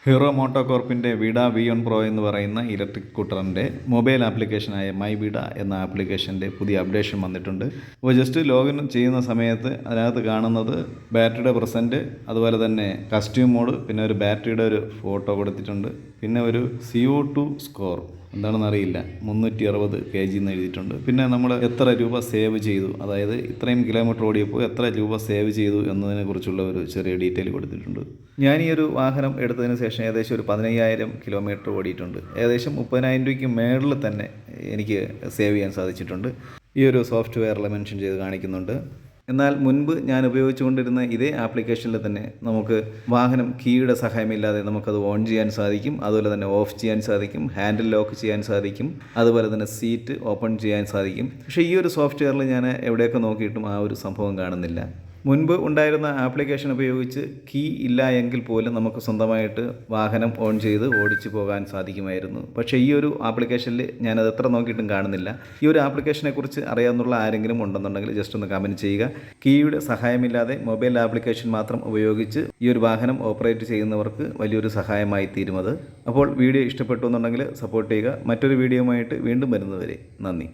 Hero മോട്ടോകോർപ്പിൻ്റെ Vida V1 Pro എന്ന് പറയുന്ന electric സ്കൂട്ടറിൻ്റെ mobile ആപ്ലിക്കേഷനായ my Vida എന്ന ആപ്ലിക്കേഷൻ്റെ പുതിയ അപ്ഡേഷൻ വന്നിട്ടുണ്ട്. അപ്പോൾ ജസ്റ്റ് ലോഗിൻ ചെയ്യുന്ന സമയത്ത് അതിനകത്ത് കാണുന്നത് ബാറ്ററിയുടെ പെർസെൻറ്റ്, അതുപോലെ തന്നെ കസ്റ്റ്യൂം മോഡ്, പിന്നെ ഒരു ബാറ്ററിയുടെ ഒരു ഫോട്ടോ കൊടുത്തിട്ടുണ്ട്, പിന്നെ ഒരു CO2 സ്കോർ എന്താണെന്ന് അറിയില്ല, 360 kg എന്ന് എഴുതിയിട്ടുണ്ട്. പിന്നെ നമ്മൾ എത്ര രൂപ സേവ് ചെയ്തു, അതായത് ഇത്രയും കിലോമീറ്റർ ഓടിയപ്പോൾ എത്ര രൂപ സേവ് ചെയ്തു എന്നതിനെക്കുറിച്ചുള്ള ഒരു ചെറിയ ഡീറ്റെയിൽ കൊടുത്തിട്ടുണ്ട്. ഞാൻ ഈ ഒരു വാഹനം എടുത്തതിന് ശേഷം ഏകദേശം ഒരു 15,000 കിലോമീറ്റർ ഓടിയിട്ടുണ്ട്. ഏകദേശം 30,000 രൂപയ്ക്ക് മേളിൽ തന്നെ എനിക്ക് സേവ് ചെയ്യാൻ സാധിച്ചിട്ടുണ്ട്. ഈ ഒരു സോഫ്റ്റ്വെയറിൽ മെൻഷൻ ചെയ്ത് കാണിക്കുന്നുണ്ട്. എന്നാൽ മുൻപ് ഞാൻ ഉപയോഗിച്ചുകൊണ്ടിരുന്ന ഇതേ ആപ്ലിക്കേഷനിൽ തന്നെ നമുക്ക് വാഹനം കീയുടെ സഹായമില്ലാതെ നമുക്കത് ഓൺ ചെയ്യാൻ സാധിക്കും, അതുപോലെ തന്നെ ഓഫ് ചെയ്യാൻ സാധിക്കും, ഹാൻഡിൽ ലോക്ക് ചെയ്യാൻ സാധിക്കും, അതുപോലെ തന്നെ സീറ്റ് ഓപ്പൺ ചെയ്യാൻ സാധിക്കും. പക്ഷേ ഈ ഒരു സോഫ്റ്റ്വെയറിൽ ഞാൻ എവിടെയൊക്കെ നോക്കിയിട്ടും ആ ഒരു സംഭവം കാണുന്നില്ല. മുൻപ് ഉണ്ടായിരുന്ന ആപ്ലിക്കേഷൻ ഉപയോഗിച്ച് കീ ഇല്ല എങ്കിൽ പോലും നമുക്ക് സ്വന്തമായിട്ട് വാഹനം ഓൺ ചെയ്ത് ഓടിച്ചു പോകാൻ സാധിക്കുമായിരുന്നു. പക്ഷേ ഈ ഒരു ആപ്ലിക്കേഷനിൽ ഞാനത് എത്ര നോക്കിയിട്ടും കാണുന്നില്ല. ഈ ഒരു ആപ്ലിക്കേഷനെ കുറിച്ച് അറിയാവുന്ന ആരെങ്കിലും ഉണ്ടെന്നുണ്ടെങ്കിൽ ജസ്റ്റ് ഒന്ന് കമൻറ്റ് ചെയ്യുക. കീയുടെ സഹായമില്ലാതെ മൊബൈൽ ആപ്ലിക്കേഷൻ മാത്രം ഉപയോഗിച്ച് ഈ ഒരു വാഹനം ഓപ്പറേറ്റ് ചെയ്യുന്നവർക്ക് വലിയൊരു സഹായമായി തീരുമത്. അപ്പോൾ വീഡിയോ ഇഷ്ടപ്പെട്ടു എന്നുണ്ടെങ്കിൽ സപ്പോർട്ട് ചെയ്യുക. മറ്റൊരു വീഡിയോയുമായിട്ട് വീണ്ടും വരുന്നതുവരെ നന്ദി.